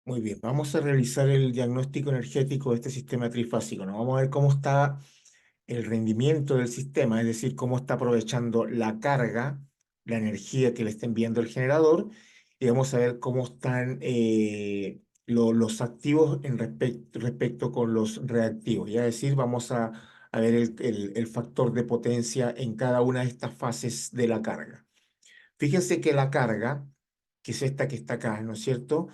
Muy bien, vamos a realizar el diagnóstico energético de este sistema trifásico, ¿no? Vamos a ver cómo está el rendimiento del sistema, es decir, cómo está aprovechando la carga, la energía que le está enviando el generador, y vamos a ver cómo están los activos respecto con los reactivos. Ya es decir, vamos a ver el factor de potencia en cada una de estas fases de la carga. Fíjense que la carga, que es esta que está acá, ¿no es cierto?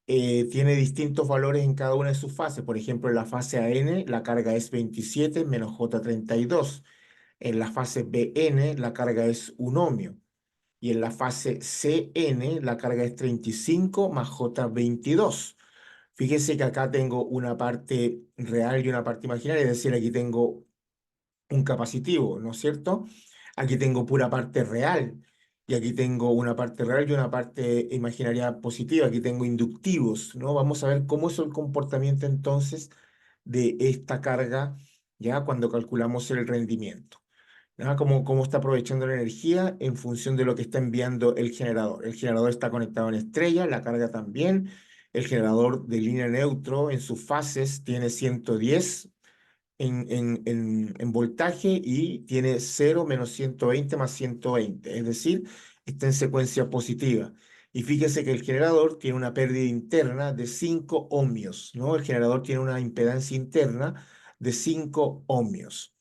Tiene distintos valores en cada una de sus fases. Por ejemplo, en la fase AN la carga es 27 menos J32. En la fase BN la carga es un ohmio. Y en la fase CN la carga es 35 más J22. Fíjense que acá tengo una parte real y una parte imaginaria, es decir, aquí tengo un capacitivo, ¿no es cierto? Aquí tengo pura parte real y aquí tengo una parte real y una parte imaginaria positiva. Aquí tengo inductivos, ¿no? Vamos a ver cómo es el comportamiento entonces de esta carga ya cuando calculamos el rendimiento. ¿Ya? Cómo está aprovechando la energía en función de lo que está enviando el generador. El generador está conectado en estrella, la carga también. El generador de línea neutro en sus fases tiene 110 en voltaje y tiene 0 menos 120 más 120, es decir, está en secuencia positiva. Y fíjese que el generador tiene una pérdida interna de 5 ohmios, ¿no? El generador tiene una impedancia interna de 5 ohmios.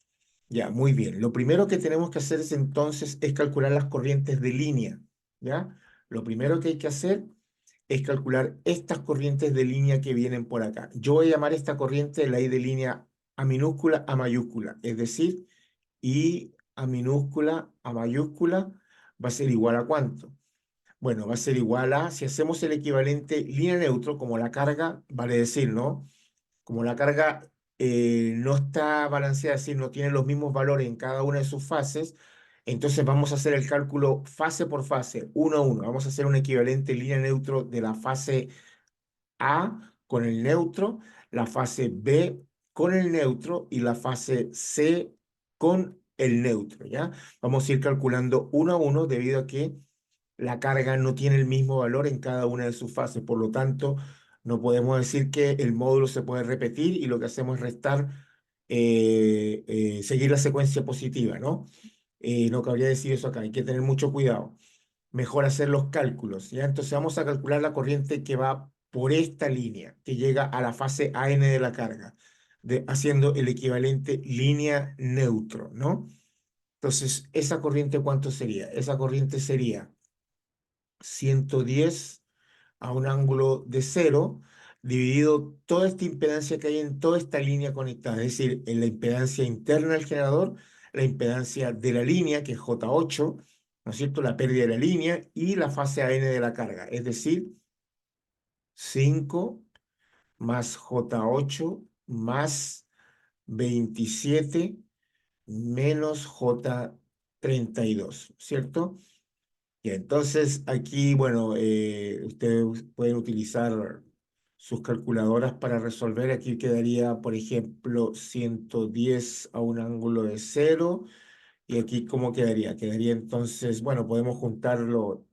Ya, muy bien. Lo primero que tenemos que hacer es entonces es calcular las corrientes de línea, ¿ya? Lo primero que hay que hacer es calcular estas corrientes de línea que vienen por acá. Yo voy a llamar esta corriente la I de línea a minúscula a mayúscula, es decir, I a minúscula a mayúscula va a ser igual a ¿cuánto? Bueno, va a ser igual a, si hacemos el equivalente línea neutro, como la carga, vale decir, ¿no? Como la carga no está balanceada, es decir, no tiene los mismos valores en cada una de sus fases, entonces vamos a hacer el cálculo fase por fase, uno a uno. Vamos a hacer un equivalente línea neutro de la fase A con el neutro, la fase B con el neutro y la fase C con el neutro, ¿ya? Vamos a ir calculando uno a uno debido a que la carga no tiene el mismo valor en cada una de sus fases. Por lo tanto, no podemos decir que el módulo se puede repetir y lo que hacemos es restar, seguir la secuencia positiva, ¿no? No cabría decir eso acá, hay que tener mucho cuidado. Mejor hacer los cálculos, ¿ya? Entonces vamos a calcular la corriente que va por esta línea, que llega a la fase AN de la carga, haciendo el equivalente línea neutro, ¿no? Entonces, ¿esa corriente cuánto sería? Esa corriente sería 110 a un ángulo de cero, dividido toda esta impedancia que hay en toda esta línea conectada, es decir, en la impedancia interna del generador, la impedancia de la línea, que es J8, ¿no es cierto? La pérdida de la línea y la fase AN de la carga, es decir, 5 más J8 más 27 menos J32, ¿cierto? Y entonces aquí, bueno, ustedes pueden utilizar sus calculadoras para resolver. Aquí quedaría, por ejemplo, 110 a un ángulo de cero. Y aquí, ¿cómo quedaría? Quedaría entonces, bueno, podemos juntarlo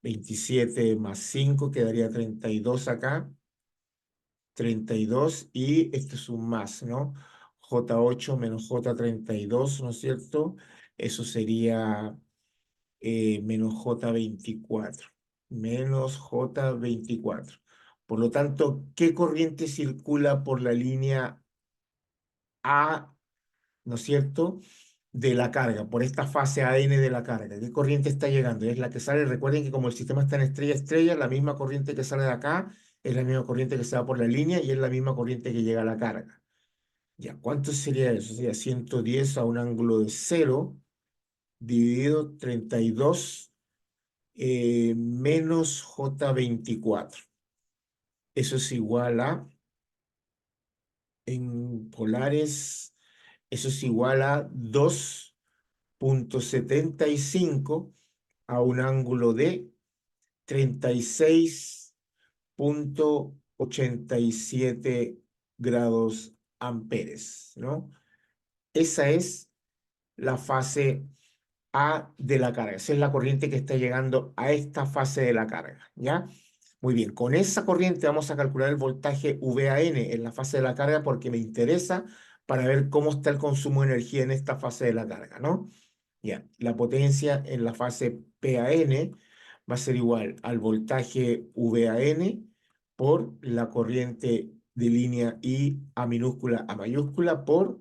27 más 5 quedaría 32 acá. 32 y esto es un más, ¿no? J8 menos J32, ¿no es cierto? Eso sería menos J24, menos J24. Por lo tanto, ¿qué corriente circula por la línea A, ¿no es cierto?, de la carga, por esta fase AN de la carga? ¿Qué corriente está llegando? Es la que sale, recuerden que como el sistema está en estrella estrella, la misma corriente que sale de acá es la misma corriente que se va por la línea y es la misma corriente que llega a la carga. Ya, ¿cuánto sería eso? Sería 110 a un ángulo de cero dividido 32 menos J24. Eso es igual a, en polares, eso es igual a 2,75 a un ángulo de 36,87 grados amperes, ¿no? Esa es la fase A de la carga. Esa es la corriente que está llegando a esta fase de la carga, ¿ya? Muy bien, con esa corriente vamos a calcular el voltaje VAN en la fase de la carga porque me interesa para ver cómo está el consumo de energía en esta fase de la carga, ¿no? Ya, la potencia en la fase PAN va a ser igual al voltaje VAN por la corriente de línea I a minúscula a mayúscula por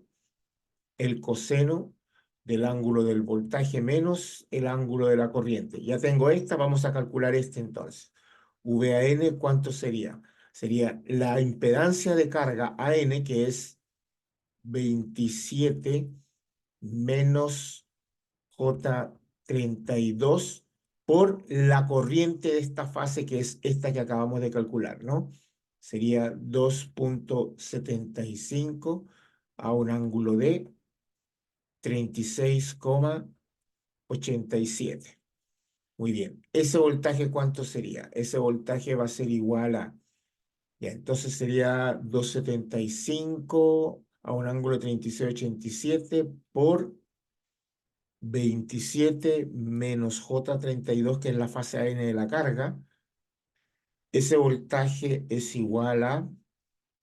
el coseno del ángulo del voltaje menos el ángulo de la corriente. Ya tengo esta, vamos a calcular este entonces. VAN, ¿cuánto sería? Sería la impedancia de carga AN, que es 27 menos J32 por la corriente de esta fase, que es esta que acabamos de calcular, ¿no? Sería 2,75 a un ángulo de 36,87. Muy bien. ¿Ese voltaje cuánto sería? Ese voltaje va a ser igual a, ya, entonces sería 275 a un ángulo de 36,87 por 27 menos J32, que es la fase AN de la carga. Ese voltaje es igual a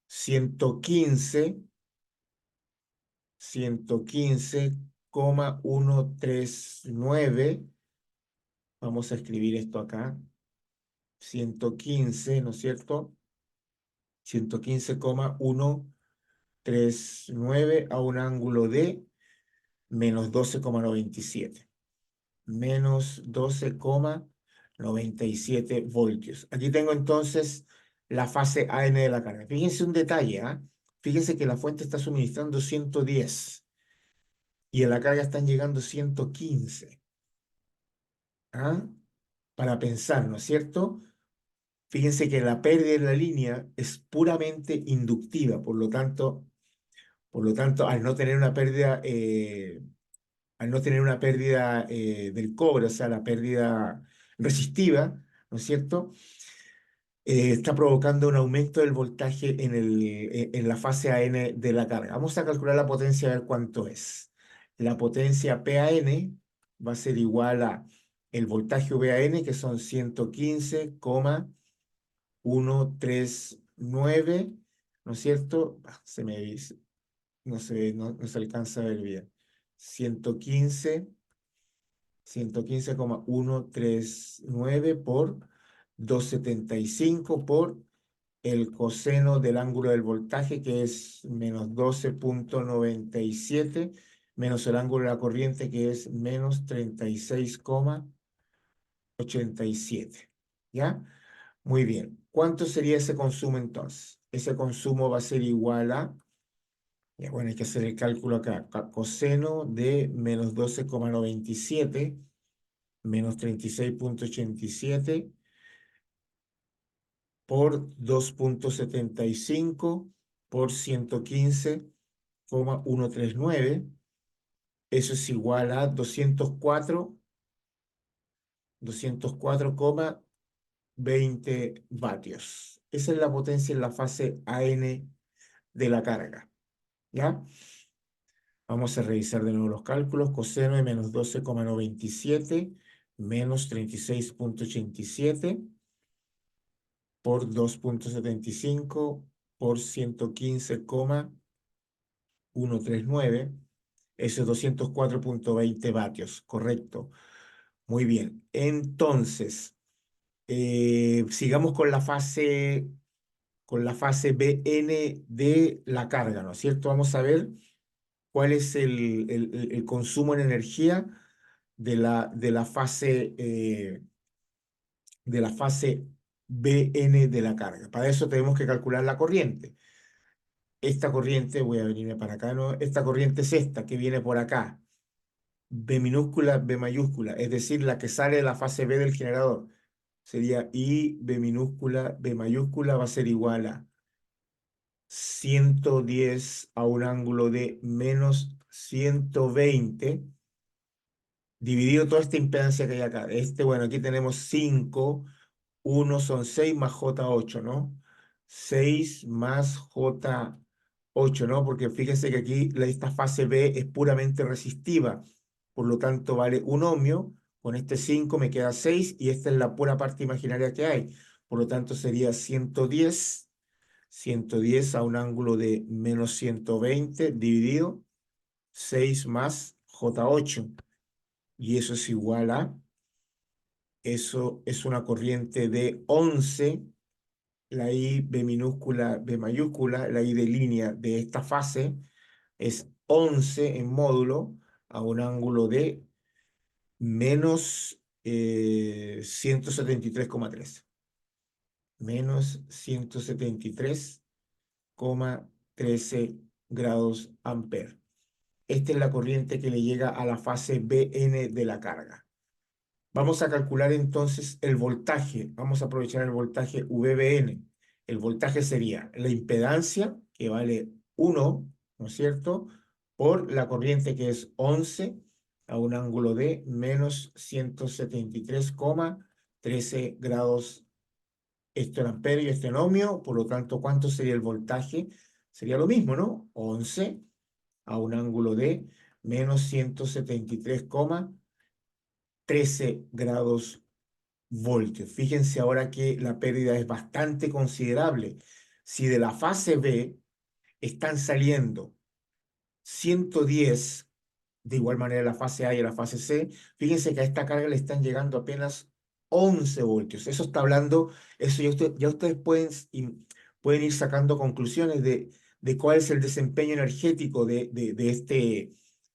115,139. Vamos a escribir esto acá. 115, ¿no es cierto? 115,139 a un ángulo de menos 12,97. Menos 12,97 voltios. Aquí tengo entonces la fase AN de la carga. Fíjense un detalle, ¿ah? Fíjense que la fuente está suministrando 110 y en la carga están llegando 115. ¿Ah? Para pensar, ¿no es cierto? Fíjense que la pérdida en la línea es puramente inductiva, por lo tanto, al no tener una pérdida del cobre, o sea, la pérdida resistiva, ¿no es cierto? Está provocando un aumento del voltaje en la fase AN de la carga. Vamos a calcular la potencia a ver cuánto es. La potencia PAN va a ser igual a el voltaje VAN, que son 115,139, ¿no es cierto? Se me dice, no se alcanza a ver bien. 115,139 por 275 por el coseno del ángulo del voltaje, que es menos 12,97, menos el ángulo de la corriente, que es menos 36,87. ¿Ya? Muy bien. ¿Cuánto sería ese consumo entonces? Ese consumo va a ser igual a, ya, bueno, hay que hacer el cálculo acá, coseno de menos 12,97 menos 36,87 por 2,75 por 115,139. Eso es igual a 204,20 vatios. Esa es la potencia en la fase AN de la carga. ¿Ya? Vamos a revisar de nuevo los cálculos. Coseno de menos 12,97 menos 36,87 por 2,75 por 115,139. Eso es 204,20 vatios, correcto. Muy bien. Entonces, sigamos con la fase BN de la carga, ¿no es cierto? Vamos a ver cuál es el consumo en energía de la fase BN de la carga. Para eso tenemos que calcular la corriente. Esta corriente, voy a venirme para acá, ¿no? Esta corriente es esta que viene por acá. B minúscula, B mayúscula, es decir, la que sale de la fase B del generador. Sería I, B minúscula, B mayúscula, va a ser igual a 110 a un ángulo de menos 120, dividido toda esta impedancia que hay acá. Bueno, aquí tenemos 5, 1 son 6 más J8, ¿no? 6 más J8, ¿no? Porque fíjense que aquí esta fase B es puramente resistiva, por lo tanto vale un ohmio, con este 5 me queda 6 y esta es la pura parte imaginaria que hay. por lo tanto sería 110, 110 a un ángulo de menos 120 dividido 6 más J8. Y eso es igual a, eso es una corriente de 11, la I B minúscula, B mayúscula, la I de línea de esta fase es 11 en módulo a un ángulo de menos 173,3. Menos 173,13 grados amperes. Esta es la corriente que le llega a la fase Bn de la carga. Vamos a calcular entonces el voltaje. Vamos a aprovechar el voltaje VBN. El voltaje sería la impedancia, que vale 1, ¿no es cierto?, por la corriente que es 11 a un ángulo de menos 173,13 grados. Esto en amperio y esto en ohmio. Por lo tanto, ¿cuánto sería el voltaje? Sería lo mismo, ¿no? 11 a un ángulo de menos 173,13 grados voltios. Fíjense ahora que la pérdida es bastante considerable. Si de la fase B están saliendo 110, de igual manera la fase A y la fase C, fíjense que a esta carga le están llegando apenas 11 voltios. Eso está hablando, eso ya ustedes pueden ir sacando conclusiones de cuál es el desempeño energético de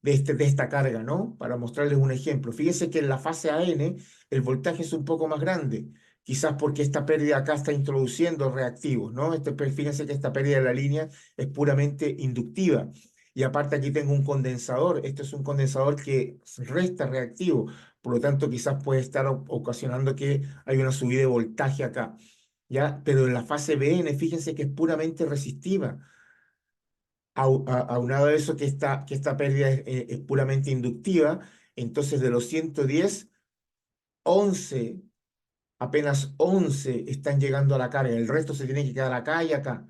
esta carga, ¿no? Para mostrarles un ejemplo. Fíjense que en la fase AN el voltaje es un poco más grande, quizás porque esta pérdida acá está introduciendo reactivos, ¿no? Fíjense que esta pérdida de la línea es puramente inductiva. Y aparte aquí tengo un condensador. Esto es un condensador que resta reactivo. Por lo tanto, quizás puede estar ocasionando que hay una subida de voltaje acá. ¿Ya? Pero en la fase BN, fíjense que es puramente resistiva. Aunado a eso que esta pérdida es puramente inductiva, entonces de los 110, 11, apenas 11 están llegando a la carga. El resto se tiene que quedar acá y acá.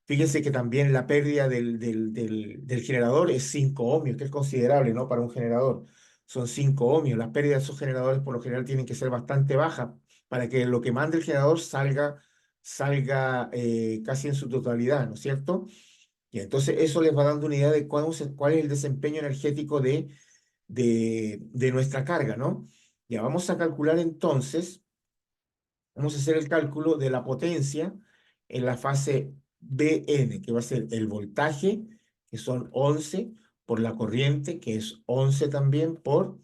Fíjense que también la pérdida del generador es 5 ohmios, que es considerable, ¿no? Para un generador. Son 5 ohmios. Las pérdidas de esos generadores por lo general tienen que ser bastante bajas para que lo que mande el generador salga casi en su totalidad, ¿no es cierto? Y entonces eso les va dando una idea de cuál es el desempeño energético de nuestra carga, ¿no? Ya vamos a calcular entonces. Vamos a hacer el cálculo de la potencia en la fase Bn, que va a ser el voltaje, que son 11, por la corriente, que es 11 también, por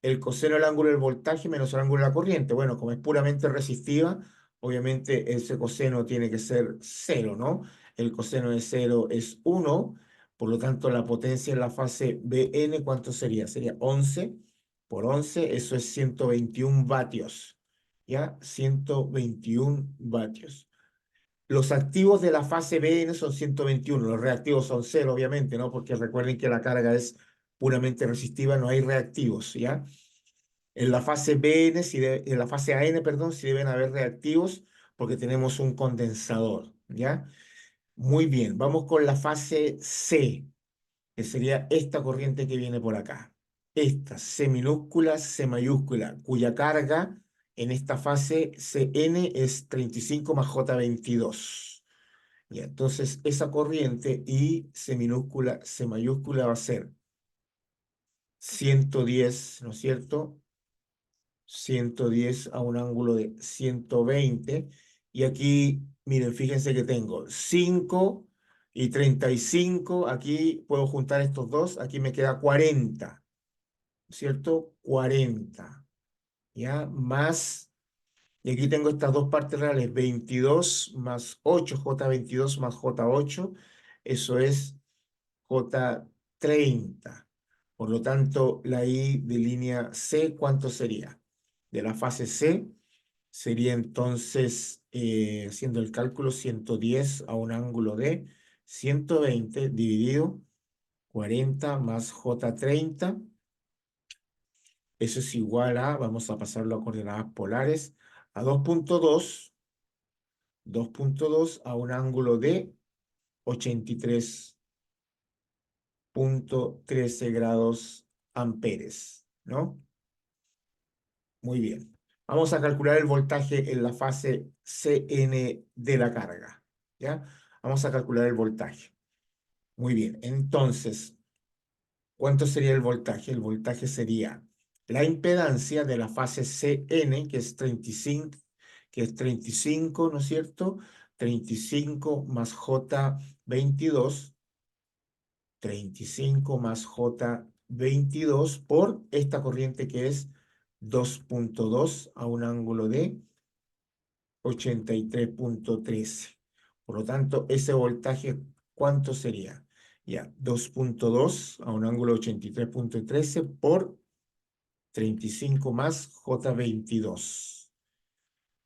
el coseno del ángulo del voltaje menos el ángulo de la corriente. Bueno, como es puramente resistiva, obviamente ese coseno tiene que ser cero, ¿no? El coseno de cero es 1, por lo tanto la potencia en la fase Bn, ¿cuánto sería? Sería 11 por 11, eso es 121 vatios. ¿Ya? 121 vatios. Los activos de la fase BN son 121, los reactivos son cero, obviamente, ¿no? Porque recuerden que la carga es puramente resistiva, no hay reactivos, ¿ya? En la fase BN, en la fase AN, perdón, sí deben haber reactivos porque tenemos un condensador, ¿ya? Muy bien, vamos con la fase C, que sería esta corriente que viene por acá. Esta C minúscula, C mayúscula, cuya carga en esta fase Cn es 35 más J22. Y entonces esa corriente I C minúscula, C mayúscula va a ser 110, ¿no es cierto? 110 a un ángulo de 120. Y aquí, miren, fíjense que tengo 5 y 35. Aquí puedo juntar estos dos. Aquí me queda 40, ¿cierto? 40. ¿Ya? Más, y aquí tengo estas dos partes reales, 22 más 8, J22 más J8. Eso es J30. Por lo tanto, la I de línea C, ¿cuánto sería? De la fase C sería entonces, haciendo el cálculo, 110 a un ángulo de 120 dividido 40 más J30. Eso es igual a, vamos a pasarlo a coordenadas polares, a 2.2 a un ángulo de 83,13 grados amperes, ¿no? Muy bien. Vamos a calcular el voltaje en la fase Cn de la carga, ¿ya? Vamos a calcular el voltaje. Muy bien, entonces, ¿cuánto sería el voltaje? El voltaje sería la impedancia de la fase Cn, que es 35, ¿no es cierto? 35 más J22, 35 más J22 por esta corriente que es 2,2 a un ángulo de 83,13. Por lo tanto, ese voltaje, ¿cuánto sería? Ya, 2,2 a un ángulo 83,13 por 35 más J22.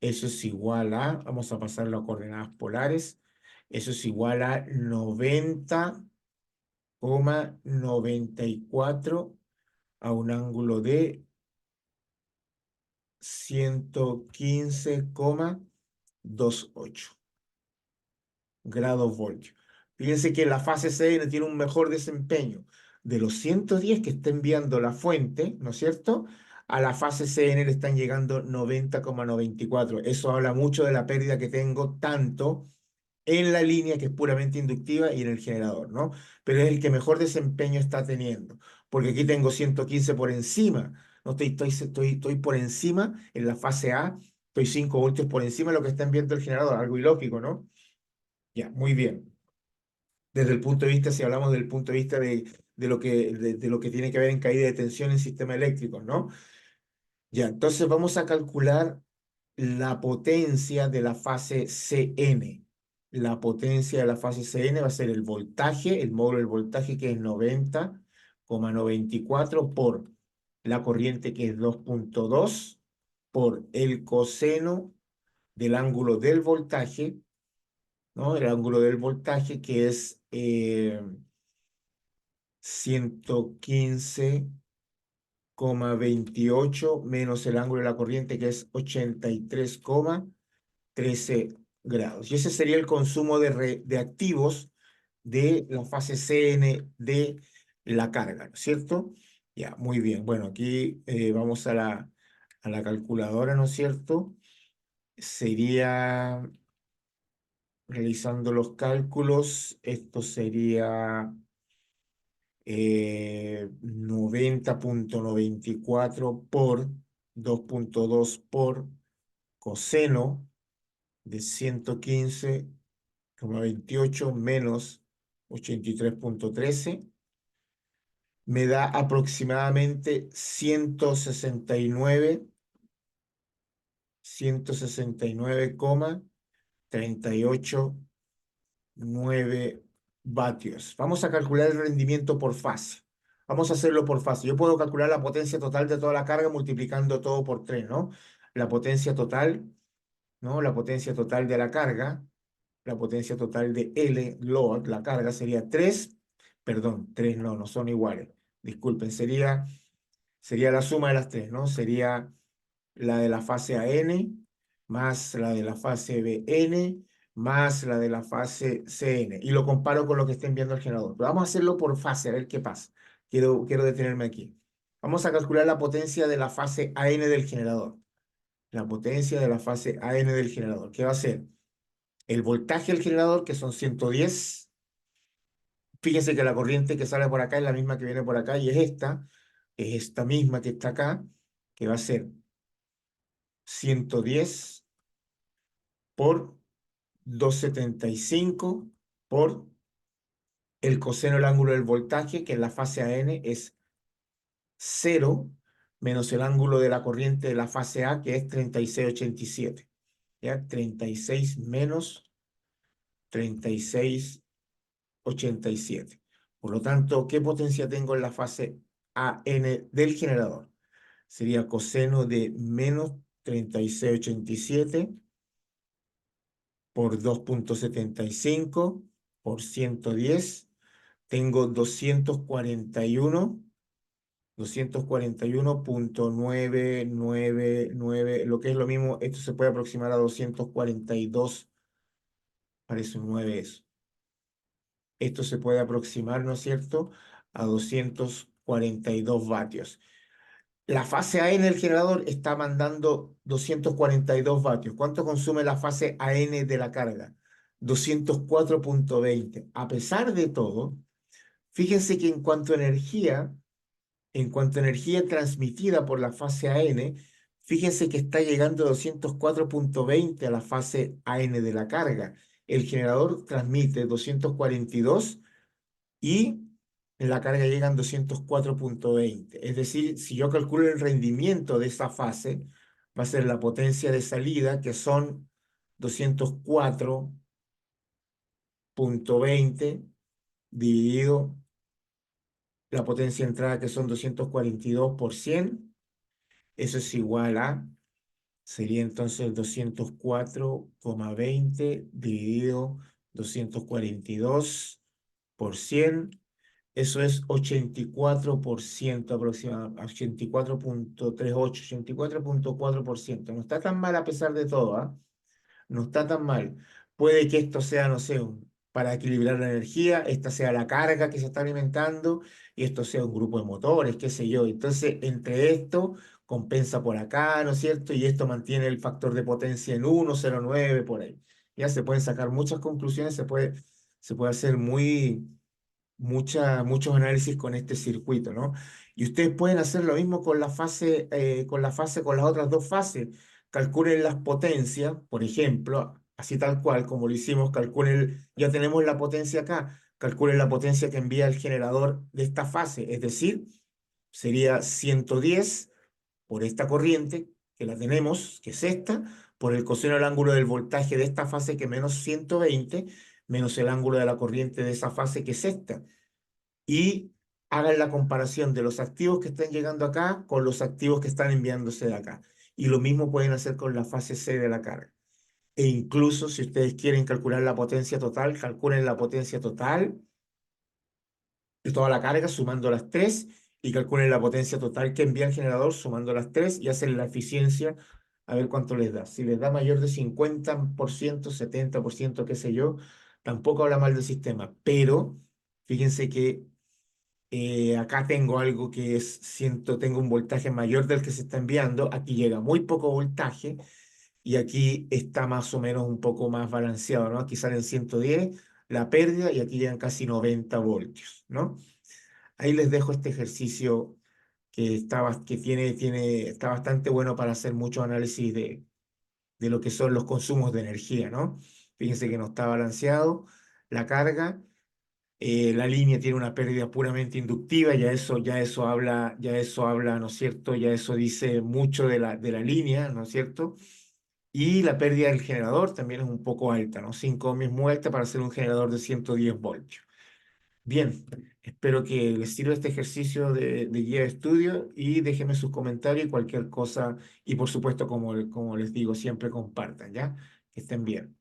Eso es igual a, vamos a pasarlo a coordenadas polares, eso es igual a 90,94 a un ángulo de 115,28 grados voltios. Fíjense que la fase CN tiene un mejor desempeño de los 110 que está enviando la fuente, ¿no es cierto? A la fase CN le están llegando 90,94. Eso habla mucho de la pérdida que tengo tanto en la línea, que es puramente inductiva, y en el generador, ¿no? Pero es el que mejor desempeño está teniendo, porque aquí tengo 115 por encima, no estoy por encima en la fase A, estoy 5 voltios por encima de lo que está enviando el generador, algo ilógico, ¿no? Ya, muy bien. Desde el punto de vista, si hablamos del punto de vista de lo que tiene que ver en caída de tensión en sistemas eléctricos, ¿no? Ya, entonces vamos a calcular la potencia de la fase Cn. La potencia de la fase Cn va a ser el voltaje, el módulo del voltaje que es 90,94 por la corriente que es 2,2 por el coseno del ángulo del voltaje, ¿no? El ángulo del voltaje que es 115,28 menos el ángulo de la corriente que es 83,13 grados. Y ese sería el consumo de activos de la fase CN de la carga, ¿no es cierto? Ya, muy bien. Bueno, aquí vamos a la calculadora, ¿no es cierto? Sería, realizando los cálculos, esto sería 90,94 por 2,2 por coseno de 115,28 menos 83,13 me da aproximadamente 169,389 vatios. Vamos a calcular el rendimiento por fase. Vamos a hacerlo por fase. Yo puedo calcular la potencia total de toda la carga multiplicando todo por 3, ¿no? La potencia total, ¿no? La potencia total de la carga, la potencia total de L, load, la carga sería 3, perdón, 3 no, no son iguales. Disculpen, sería la suma de las tres, ¿no? Sería la de la fase AN más la de la fase BN más la de la fase CN. Y lo comparo con lo que está enviando el generador. Pero vamos a hacerlo por fase, a ver qué pasa. Quiero detenerme aquí. Vamos a calcular la potencia de la fase AN del generador. La potencia de la fase AN del generador. ¿Qué va a ser? El voltaje del generador, que son 110. Fíjense que la corriente que sale por acá es la misma que viene por acá y es esta misma que está acá, que va a ser 110 por 275 por el coseno del ángulo del voltaje, que en la fase AN es 0, menos el ángulo de la corriente de la fase A, que es 36,87. ¿Ya? 36 menos 36,87. Por lo tanto, ¿qué potencia tengo en la fase AN del generador? Sería coseno de menos 36,87 por 2,75 por 110. Tengo 241,999, lo que es lo mismo, esto se puede aproximar a 242, parece un 9 eso. Esto se puede aproximar, ¿no es cierto?, a 242 vatios. La fase AN del generador está mandando 242 vatios. ¿Cuánto consume la fase AN de la carga? 204,20. A pesar de todo, fíjense que en cuanto a energía transmitida por la fase AN, fíjense que está llegando 204,20 a la fase AN de la carga. El generador transmite 242 y en la carga llegan 204,20. Es decir, si yo calculo el rendimiento de esa fase, va a ser la potencia de salida, que son 204,20 dividido la potencia de entrada, que son 242 por 100. Eso es igual a, sería entonces 204,20 dividido 242 por 100. Eso es 84% aproximadamente, 84,38, 84,4%. No está tan mal a pesar de todo, ¿ah? No está tan mal. Puede que esto sea, no sé, para equilibrar la energía, esta sea la carga que se está alimentando y esto sea un grupo de motores, qué sé yo. Entonces, entre esto compensa por acá, ¿no es cierto? Y esto mantiene el factor de potencia en 1,09 por ahí. Ya se pueden sacar muchas conclusiones, se puede hacer muchos análisis con este circuito, ¿no? Y ustedes pueden hacer lo mismo con las otras dos fases. Calculen las potencias, por ejemplo, así tal cual como lo hicimos, ya tenemos la potencia acá, calculen la potencia que envía el generador de esta fase, es decir, sería 110 por esta corriente, que la tenemos, que es esta, por el coseno del ángulo del voltaje de esta fase, que es menos 120, menos el ángulo de la corriente de esa fase, que es esta, y hagan la comparación de los activos que están llegando acá con los activos que están enviándose de acá. Y lo mismo pueden hacer con la fase C de la carga. E incluso si ustedes quieren calcular la potencia total, calculen la potencia total de toda la carga sumando las tres y calculen la potencia total que envía el generador sumando las tres y hacen la eficiencia a ver cuánto les da. Si les da mayor de 50%, 70%, qué sé yo, tampoco habla mal del sistema. Pero fíjense que acá tengo algo que tengo un voltaje mayor del que se está enviando, aquí llega muy poco voltaje y aquí está más o menos un poco más balanceado, ¿no? Aquí salen 110 la pérdida y aquí llegan casi 90 voltios, ¿no? Ahí les dejo este ejercicio está bastante bueno para hacer mucho análisis de lo que son los consumos de energía, ¿no? Fíjense que no está balanceado la carga, la línea tiene una pérdida puramente inductiva, ya eso habla, ¿no es cierto? Ya eso dice mucho de la línea, ¿no es cierto? Y la pérdida del generador también es un poco alta, ¿no? 5 ohms es muy alta para hacer un generador de 110 voltios. Bien, espero que les sirva este ejercicio de guía de estudio y déjenme sus comentarios y cualquier cosa. Y por supuesto, como les digo, siempre compartan, ¿ya? Que estén bien.